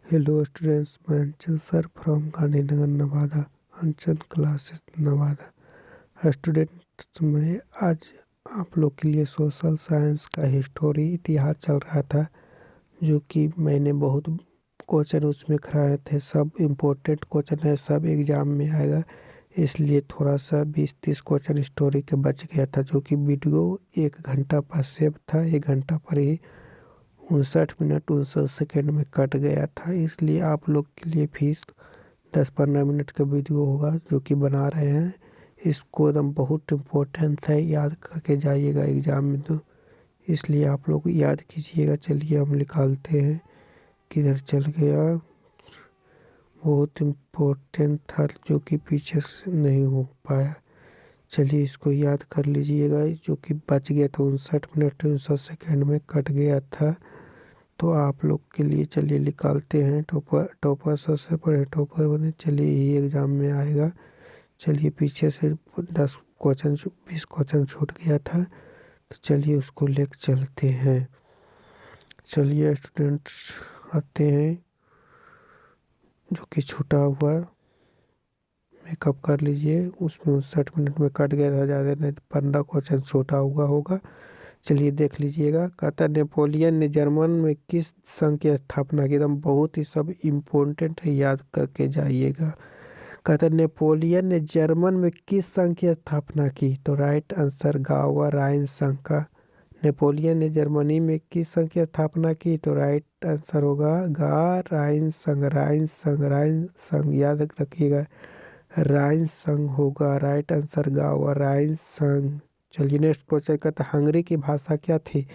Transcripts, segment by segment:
Hello students, मैं अंचल sir from Gandhinagar Nawada, अंचल क्लासेस नवादा। स्टूडेंट्स मैं आज आप लोग के लिए सोशल साइंस का हिस्टोरी इतिहास चल रहा था, जो कि मैंने बहुत क्वेश्चन उसमें कराए थे। सब इम्पोर्टेंट क्वेश्चन है, सब एग्ज़ाम में आएगा, इसलिए थोड़ा सा 20-30 क्वेश्चन हिस्टोरी के बच गया था, जो कि वीडियो 1 घंटा पर सेव था। 1 घंटा पर ही 59 मिनट 59 सेकेंड में कट गया था, इसलिए आप लोग के लिए फीस 10-15 मिनट का वीडियो होगा जो कि बना रहे हैं। इसको एकदम बहुत इम्पोर्टेंट है, याद करके जाइएगा एग्ज़ाम में, तो इसलिए आप लोग याद कीजिएगा। चलिए हम निकालते हैं, किधर चल गया। बहुत इम्पोर्टेंट था जो कि पीछे से नहीं हो पाया। चलिए इसको याद कर लीजिएगा, जो कि बच गया था 59 मिनट 59 सेकेंड में कट गया था। तो आप लोग के लिए चलिए निकालते हैं। टॉपर सबसे बड़े टॉपर बने, चलिए यही एग्ज़ाम में आएगा। चलिए पीछे से 10 क्वेश्चन 20 क्वेश्चन छूट गया था, तो चलिए उसको लेकर चलते हैं। चलिए स्टूडेंट्स आते हैं, जो कि छूटा हुआ मेकअप कर लीजिए। उसमें 59 मिनट में कट गया था, ज़्यादा नहीं 15 क्वेश्चन छूटा हुआ होगा। चलिए देख लीजिएगा। कहता है नेपोलियन ने जर्मन में किस संघ की स्थापना की। एकदम बहुत ही सब इम्पोर्टेंट है, याद करके जाइएगा। कहता है नेपोलियन ने जर्मन में किस संघ की स्थापना की, तो राइट आंसर गावा राइन संघ का। नेपोलियन ने जर्मनी में किस संघ की स्थापना की, तो राइट आंसर होगा गा राइन संघ। राइन संघ, राइन संघ याद रखिएगा, राइन संघ होगा। राइट आंसर गावा राइन संघ। चलिए नेक्स्ट क्वेश्चन कहता है हंगरी की भाषा क्या थी,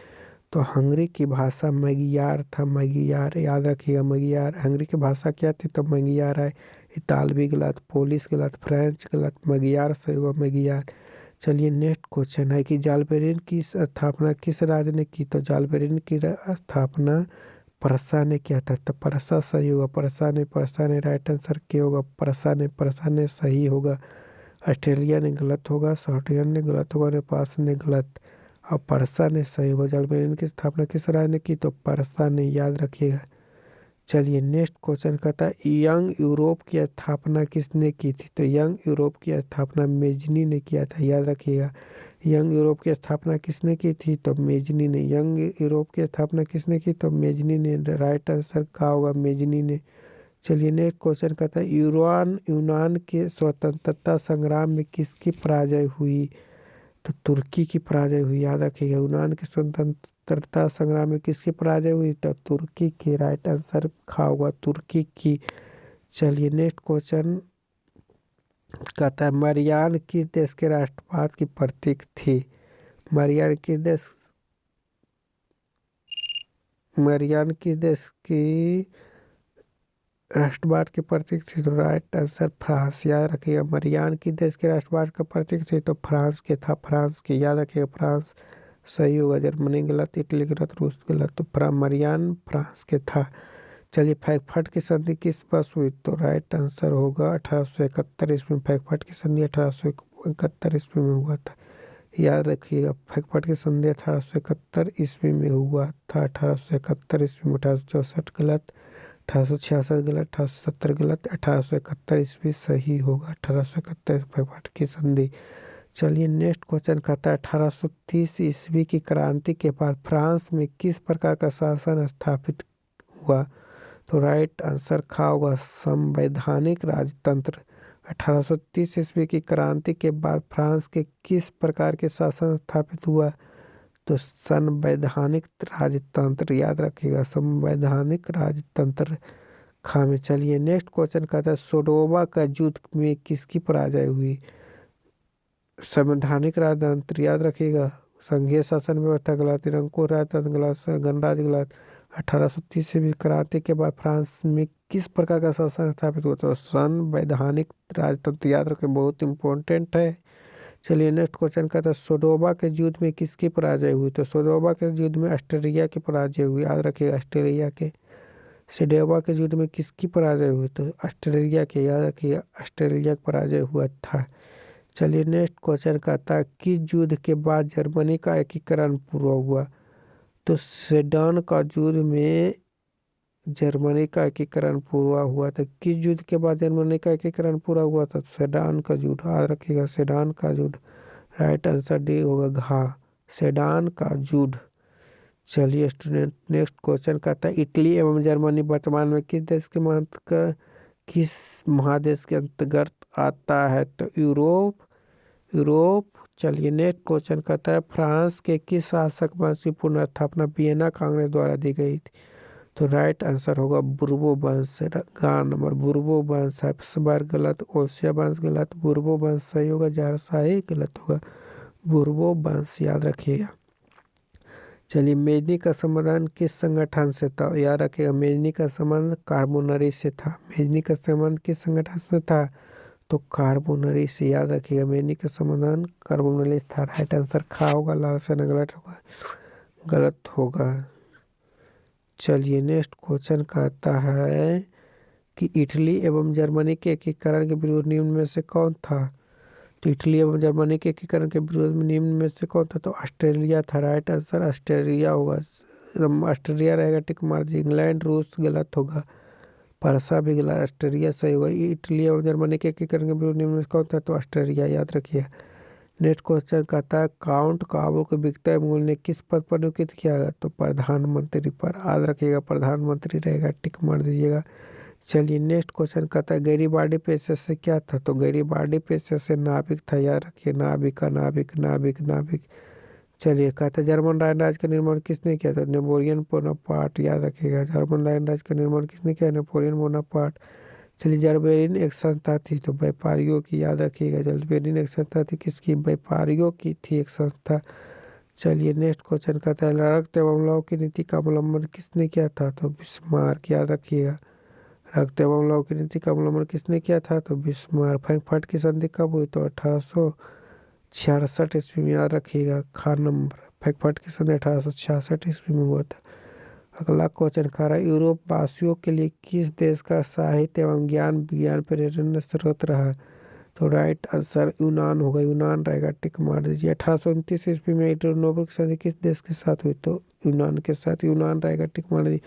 तो हंगरी की भाषा मैगियार था। मैगियार याद रखिएगा, मैगियार। हंगरी की भाषा क्या थी, तो मैगियार है। इतालवी गलत, पोलिश गलत, फ्रेंच गलत, मैगियार सही हुआ, मैगियार। चलिए नेक्स्ट क्वेश्चन है कि जालबेरिन की स्थापना किस राज्य ने की, तो जालबेरिन की स्थापना परसा ने किया था। तो परसा सही होगा, परसा ने राइट आंसर क्या होगा, परसा ने सही होगा। ऑस्ट्रेलिया ने गलत होगा, शॉर्टियन ने गलत होगा, नेपाल ने गलत, और परसा ने सही होगा। जालबेरिन की स्थापना किस राज्य ने की, तो परसा ने, याद रखिएगा। चलिए नेक्स्ट क्वेश्चन कहता है यंग यूरोप की स्थापना किसने की थी, तो यंग यूरोप की स्थापना मेजनी ने किया था, याद रखिएगा। यंग यूरोप की स्थापना किसने की थी, तो मेजनी ने। यंग यूरोप की स्थापना किसने की, तो मेजनी ने। राइट आंसर क्या होगा, मेजनी ने। चलिए नेक्स्ट क्वेश्चन कहता है यूनान के स्वतंत्रता संग्राम में किसकी पराजय हुई, तो तुर्की की पराजय हुई, याद रखिएगा। यूनान के स्वतंत्रता संग्राम में किसकी पराजय हुई, तो तुर्की की। राइट आंसर खा होगा, तुर्की की। चलिए नेक्स्ट क्वेश्चन कहता है मरियान किस देश के राष्ट्रवाद की प्रतीक थी। मरियान किस देश की राष्ट्रवाद के प्रतीक थी, तो राइट आंसर फ्रांस, याद रखिएगा। मरियान किस देश के राष्ट्रवाद का प्रतीक थे, तो फ्रांस के था, फ्रांस के, याद रखिएगा। फ्रांस सही होगा, जर्मनी गलत, इटली गलत, रूस गलत, तो मरियान फ्रांस के था। चलिए फ्रैंकफर्ट की संधि किस वर्ष हुई, तो राइट आंसर होगा 1871 ईस्वी में। फ्रैंकफर्ट की संधि 1871 ईस्वी में हुआ था, याद रखिएगा। फ्रैंकफर्ट की संधि 1871 ईस्वी में हुआ था। 1871 ईस्वी में, 1864 गलत, 1866 गलत, 1870 गलत, 1871 ईस्वी सही होगा। 1871 फ्रैंकफर्ट की संधि। चलिए नेक्स्ट क्वेश्चन कहता है 1830 ईस्वी की क्रांति के बाद फ्रांस में किस प्रकार का शासन स्थापित हुआ, तो राइट आंसर खा होगा संवैधानिक राजतंत्र। 1830 ईस्वी की क्रांति के बाद फ्रांस के किस प्रकार के शासन स्थापित हुआ, तो संवैधानिक राजतंत्र, याद रखिएगा, संवैधानिक राजतंत्र खा में। चलिए नेक्स्ट क्वेश्चन कहता है सोडोवा का युद्ध में किसकी पराजय हुई, संवैधानिक राजतंत्र, याद रखिएगा। संघीय शासन व्यवस्था गलत, निरंकुश राजतंत्र गलत, गणराज्य गलत। 1830 में क्रांति के बाद फ्रांस में किस प्रकार का शासन स्थापित हुआ, तो संवैधानिक राजतंत्र, याद रखें, बहुत इंपॉर्टेंट है। चलिए नेक्स्ट क्वेश्चन कहता है सोडोवा के युद्ध में किसकी पराजय हुई, तो सोडोवा के युद्ध में ऑस्ट्रेलिया की पराजय हुई, याद रखिएगा, ऑस्ट्रेलिया के। सिडोवा के युद्ध में किसकी पराजय हुई, तो ऑस्ट्रेलिया के, याद रखिएगा, ऑस्ट्रेलिया का पराजय हुआ था। चलिए नेक्स्ट क्वेश्चन कहता है किस युद्ध के बाद जर्मनी का एकीकरण पूरा हुआ, तो सेडन का युद्ध में जर्मनी का एकीकरण पूरा हुआ था? किस युद्ध के बाद जर्मनी का एकीकरण पूरा हुआ था? सेडान का युद्ध, याद रखिएगा, सेडान का युद्ध। राइट आंसर डी होगा घा, सेडान का युद्ध। चलिए स्टूडेंट, नेक्स्ट क्वेश्चन कहता है इटली एवं जर्मनी वर्तमान में किस महादेश के अंतर्गत आता है? तो यूरोप, यूरोप। चलिए नेक्स्ट क्वेश्चन कहता है फ्रांस के किस शासक वंश की पुनर्स्थापना वियना कांग्रेस द्वारा दी गई थी? तो राइट आंसर होगा बुर्बो वंश। गा नंबर बुर्बो वंश, हैप्सबर्ग गलत, ओसिया वंश गलत, बुर्बो वंश सही होगा, जारशाही गलत होगा, बुर्बो वंश याद रखिएगा। चलिए मेजनी का संबंध किस संगठन से था? याद रखिएगा, मेजनी का संबंध कार्बोनरी से था। मेजनी का संबंध किस संगठन से था? तो कार्बोनरी से, याद रखिएगा, मेजनी का समाधान कार्बोनरी से था। राइट आंसर खा होगा, लाल से न गलत होगा, गलत होगा। चलिए नेक्स्ट क्वेश्चन कहता है कि इटली एवं जर्मनी के एकीकरण के विरोध निम्न में से कौन था? तो इटली एवं जर्मनी के एकीकरण के विरोध में निम्न में से कौन था? तो ऑस्ट्रेलिया था। राइट आंसर ऑस्ट्रेलिया होगा, एकदम ऑस्ट्रेलिया रहेगा, टिक मार दीजिए। इंग्लैंड रूस गलत होगा, परसा भी गलत, ऑस्ट्रेलिया सही होगा। इटली और जर्मनी के एकीकरण के विरोध निम्न में से कौन था? तो ऑस्ट्रेलिया, याद रखिए। नेक्स्ट क्वेश्चन कहता है काउंट काबुल को विक्टर एमुल ने किस पद पर नियुक्त किया गया? तो प्रधानमंत्री पर, याद रखिएगा, प्रधानमंत्री रहेगा, टिक मार दीजिएगा। चलिए नेक्स्ट क्वेश्चन कहता है गैरीबाल्डी पेशे से क्या था? तो गैरीबाल्डी पेशे से नाविक था, याद रखिए, नाविका, नाविक, नाविक, नाविक। चलिए कहता है जर्मन राज्य का निर्माण किसने किया था? नेपोलियन बोनापार्ट, याद रखिएगा, जर्मन राज्य का निर्माण किसने किया? Napoleon Bonaparte. चलिए जरबेरिन एक संस्था थी, तो व्यापारियों की, याद रखिएगा, जरबेरिन एक संस्था थी, किसकी? व्यापारियों की थी एक संस्था। चलिए नेक्स्ट क्वेश्चन कहता है रक्त एवं लौह की नीति का अवलंबन किसने किया था? तो बिस्मार्क, याद रखिएगा, रक्त एवं लौह की नीति का अवलंबन किसने किया था? तो बिस्मार्क। फ्रैंकफर्ट की संधि कब हुई? तो 1866 ईस्वी में, याद रखिएगा, खा नंबर। फ्रैंकफर्ट की संधि 1866 ईस्वी में हुआ था। अगला क्वेश्चन कह रहा है यूरोप वासियों के लिए किस देश का साहित्य एवं ज्ञान विज्ञान प्रेरणा स्रोत रहा? तो राइट आंसर यूनान होगा, यूनान रहेगा, टिक मार दीजिए। 1829 ईस्वी में नोबेल की संधि किस देश के साथ हुई? तो यूनान के साथ, यूनान रहेगा, टिक मार दीजिए।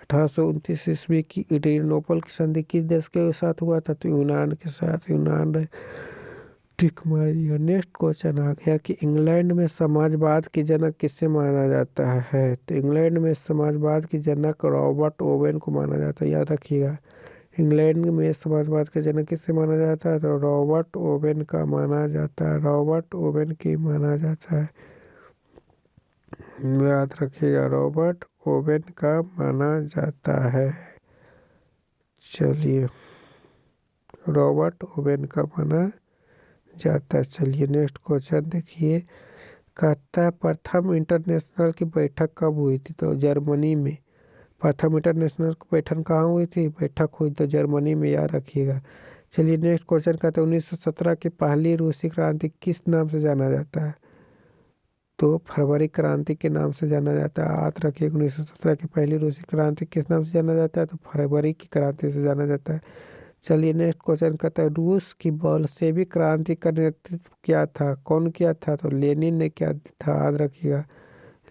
1829 ईस्वी की नोबेल की संधि किस देश के साथ हुआ था? तो यूनान के साथ, यूनान रहे, टिक मारिए। नेक्स्ट क्वेश्चन आ गया कि इंग्लैंड में समाजवाद के जनक किसे माना जाता है? तो इंग्लैंड में समाजवाद के जनक रॉबर्ट ओवेन को माना जाता है, याद रखिएगा। इंग्लैंड में समाजवाद के जनक किसे माना जाता है? तो रॉबर्ट ओवेन का माना जाता है, रॉबर्ट ओवेन की माना जाता है, याद रखिएगा, रॉबर्ट ओवेन का माना जाता है। चलिए रॉबर्ट ओवेन का माना जाता है। चलिए नेक्स्ट क्वेश्चन देखिए, कहता है प्रथम इंटरनेशनल की बैठक कब हुई थी? तो जर्मनी में। प्रथम इंटरनेशनल की बैठक कहाँ हुई थी? बैठक हुई तो जर्मनी में, याद रखिएगा। चलिए नेक्स्ट क्वेश्चन कहता है 1917 की पहली रूसी क्रांति किस नाम से जाना जाता है? तो फरवरी क्रांति के नाम से जाना जाता है, याद रखिए। 1917 की पहली रूसी क्रांति किस नाम से जाना जाता है? तो फरवरी की क्रांति से जाना जाता है। चलिए नेक्स्ट क्वेश्चन कहता है रूस की बोल्शेविक क्रांति का नेतृत्व क्या था, कौन किया था? तो लेनिन ने किया था, याद रखिएगा,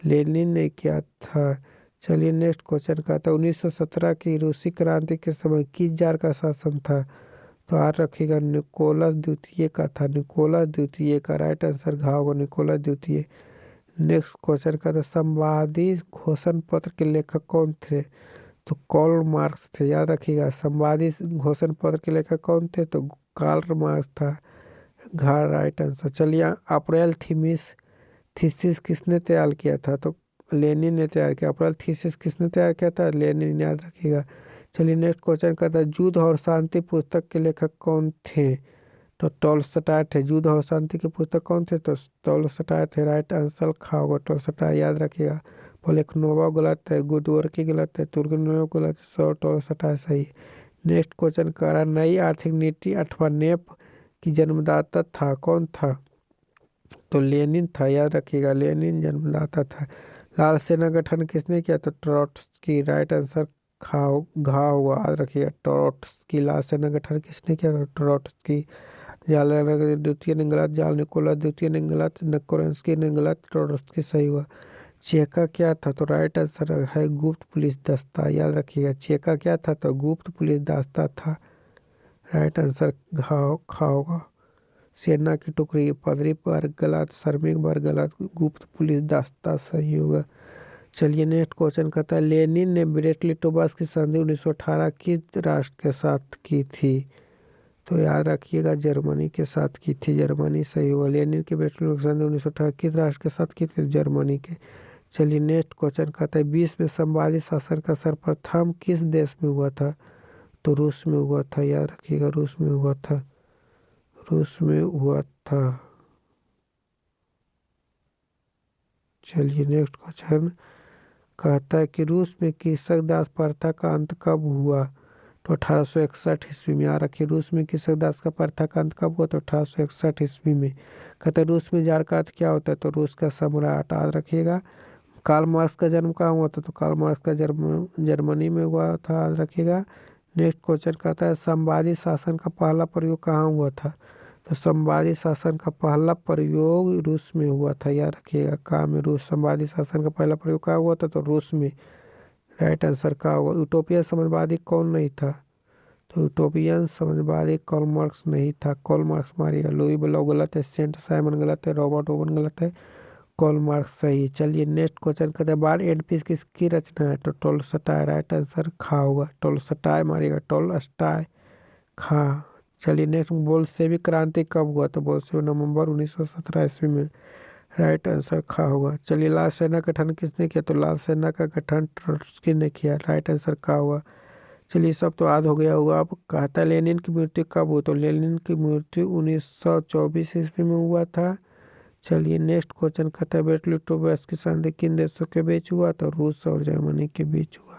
लेनिन ने किया था। चलिए नेक्स्ट क्वेश्चन कहता है 1917 की रूसी क्रांति के समय किस जार का शासन था? तो याद रखिएगा निकोलस द्वितीय का था, निकोलस द्वितीय का। राइट आंसर घा होगा, निकोलस द्वितीय। नेक्स्ट क्वेश्चन कहता है संवादी घोषण पत्र के लेखक कौन थे? तो कार्ल मार्क्स थे, याद रखिएगा। संवादी घोषण पत्र के लेखक कौन थे? तो कार्ल मार्क्स था, घा राइट आंसर। चलिए अप्रैल थीसिस किसने तैयार किया था? तो लेनिन ने तैयार किया। अप्रैल थीसिस किसने तैयार किया था? लेनिन, याद रखिएगा। चलिए नेक्स्ट क्वेश्चन कहता है युद्ध और शांति पुस्तक के लेखक कौन थे? तो टॉलस्टॉय थे। युद्ध और शांति की पुस्तक कौन थे? तो टॉलस्टॉय थे, राइट आंसर खा होगा, टॉलस्टॉय, याद रखिएगा। पोलेखनोवा गलत है, गुदवर्की गलत है, तुर्गेनेव गलत है, सौ टॉलस्टॉय सही है। नेक्स्ट क्वेश्चन कह रहा नई आर्थिक नीति अथवा नेप की जन्मदाता था, कौन था? तो लेनिन था, याद रखिएगा, लेनिन जन्मदाता था। लाल सेना गठन किसने किया? तो ट्रॉट्स्की, राइट आंसर घा हुआ, याद रखिएगा, ट्रॉट्स्की। लाल सेना गठन किसने किया? तो ट्रॉट्स्की। जाल द्वितीय ने गलत, जाल निकोलस द्वितीय ने गलत, नकोरेंस्की ने गलत, ट्रॉट्स्की सही हुआ। चेका क्या था, तो राइट आंसर है गुप्त पुलिस दस्ता। याद रखिएगा, चेका क्या था, तो गुप्त पुलिस दस्ता था। राइट आंसर घाव खाओगा। सेना की टुकड़ी, पदरी पर गलत, श्रमिक पर गलत, गुप्त पुलिस दस्ता सही होगा। चलिए नेक्स्ट क्वेश्चन कहता है, लेनिन ने ब्रेस्ट लिटोवस्की की संधि 1918 किस राष्ट्र के साथ की थी, तो याद रखिएगा जर्मनी के साथ की थी। जर्मनी सही होगा। लेनिन के ब्रेस्ट लिटोवस्की की संधि 1918 किस राष्ट्र के साथ की थी, जर्मनी के। चलिए नेक्स्ट क्वेश्चन कहता है, विश्व में संवादी शासन का सर्वप्रथम किस देश में हुआ था, तो रूस में हुआ था। याद रखिएगा रूस में हुआ था, रूस में हुआ था। चलिए नेक्स्ट क्वेश्चन कहता है कि रूस में कृषक दास प्रथा का अंत कब हुआ, तो 1861 ईस्वी में। याद रखिए रूस में कृषक दास का प्रथा का अंत कब हुआ, तो 1861 ईस्वी में। कहता है रूस में जार का अर्थ क्या होता है, तो रूस का सम्राट। याद रखिएगा। कार्ल मार्क्स का जन्म कहाँ हुआ था, तो कार्ल मार्क्स का जन्म जर्मनी में हुआ था। याद रखिएगा। नेक्स्ट क्वेश्चन कहता है, संवादी शासन का पहला प्रयोग कहाँ हुआ था, तो संवादी शासन का पहला प्रयोग रूस में हुआ था। याद रखिएगा कहाँ में, रूस। संवादी शासन का पहला प्रयोग कहाँ हुआ था, तो रूस में। राइट आंसर कहाँ होगा। यूटोपियन समाजवादी कौन नहीं था, तो यूटोपियन समाजवादी कार्ल मार्क्स नहीं था। कार्ल मार्क्स मारिएगा। लुई ब्लॉ गलत है, सेंट साइमन गलत है, रॉबर्ट ओवन गलत है, कार्ल मार्क्स सही। चलिए नेक्स्ट क्वेश्चन कहते हैं, वार एंड पीस किसकी रचना है, तो टोल्स्टॉय। राइट आंसर खा होगा, टोल्स्टॉय मारिएगा, टोल्स्टॉय खा। चलिए नेक्स्ट, बोल्शेविक क्रांति कब हुआ, तो बोल्शेविक नवंबर 1917 ईस्वी में। राइट आंसर खा होगा। चलिए लाल सेना का गठन किसने किया, तो लाल सेना का गठन ट्रोट्स्की ने किया। राइट आंसर खा होगा। चलिए सब तो याद हो गया होगा। अब कहता है लेनिन की मृत्यु कब हुई, तो लेनिन की मृत्यु 1924 ईस्वी में हुआ था। चलिए नेक्स्ट क्वेश्चन कहता है, ब्रेस्ट लिटोवस्की की संधि किन देशों के बीच हुआ, तो रूस और जर्मनी के बीच हुआ।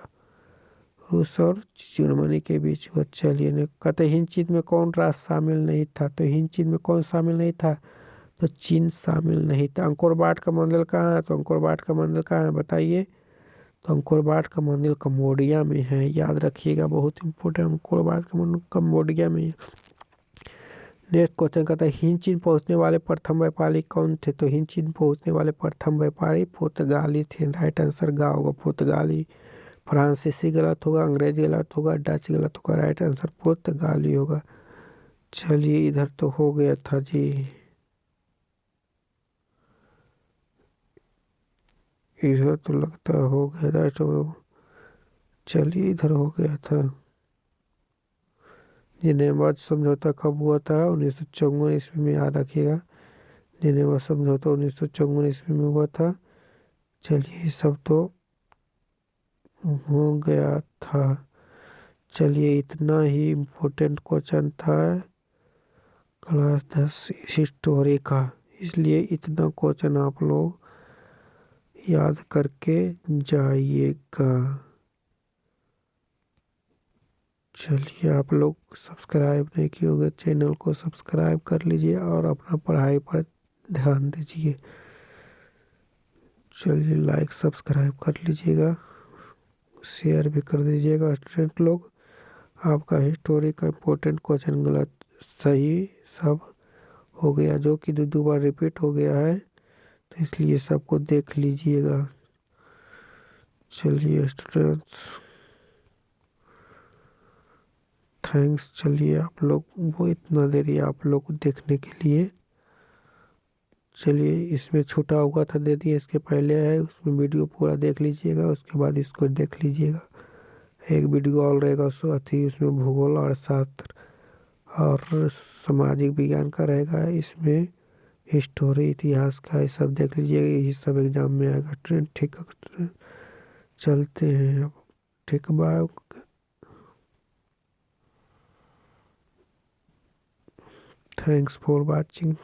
रूस और जर्मनी के बीच हुआ। चलिए ने कहते हिंद चीन में कौन राष्ट्र शामिल नहीं था, तो हिंद चीन में कौन शामिल नहीं था, तो चीन शामिल नहीं था। अंकोर वाट का मंदिर कहाँ है, तो अंकोर वाट का मंदिर कहाँ है बताइए, तो अंकोर वाट का मंदिर कम्बोडिया में है। याद रखिएगा, बहुत इंपॉर्टेंट। अंकोर वाट का मंदिर कम्बोडिया में है। नेक्स्ट क्वेश्चन कहता है, हिंद चीन पहुंचने वाले प्रथम व्यापारी कौन थे, तो हिंद चीन पहुंचने वाले प्रथम व्यापारी पुर्तगाली थे। राइट आंसर गा होगा, पुर्तगाली। फ्रांसीसी गलत होगा, अंग्रेजी गलत होगा, डच गलत होगा। राइट आंसर पुर्तगाली होगा। चलिए इधर तो हो गया था जी, इधर तो लगता हो गया था तो। चलिए इधर हो गया था। जिनेवा समझौता कब हुआ था, 1954 ईस्वी में। याद रखिएगा जिनेवा समझौता 1954 ईस्वी में हुआ था। चलिए ये सब तो हो गया था। चलिए इतना ही इम्पोर्टेंट क्वेश्चन था क्लास 10 हिस्टोरी का, इसलिए इतना क्वेश्चन आप लोग याद करके जाइएगा। चलिए आप लोग सब्सक्राइब नहीं किए होंगे, चैनल को सब्सक्राइब कर लीजिए और अपना पढ़ाई पर ध्यान दीजिए। चलिए लाइक सब्सक्राइब कर लीजिएगा, शेयर भी कर दीजिएगा स्टूडेंट लोग। आपका हिस्टोरी का इम्पोर्टेंट क्वेश्चन गलत सही सब हो गया, जो कि दो बार रिपीट हो गया है, तो इसलिए सबको देख लीजिएगा। चलिए स्टूडेंट्स थैंक्स। चलिए आप लोग वो इतना देरी आप लोग को देखने के लिए। चलिए इसमें छूटा हुआ था दे दिए, इसके पहले है उसमें वीडियो पूरा देख लीजिएगा, उसके बाद इसको देख लीजिएगा। एक वीडियो और रहेगा अथी, उसमें भूगोल और शास्त्र और सामाजिक विज्ञान का रहेगा, इसमें हिस्टोरी इतिहास का ये सब देख लीजिएगा। यही सब एग्जाम में आएगा ट्रेंड। ठीक है चलते हैं अब, ठीक बाय। Thanks for watching.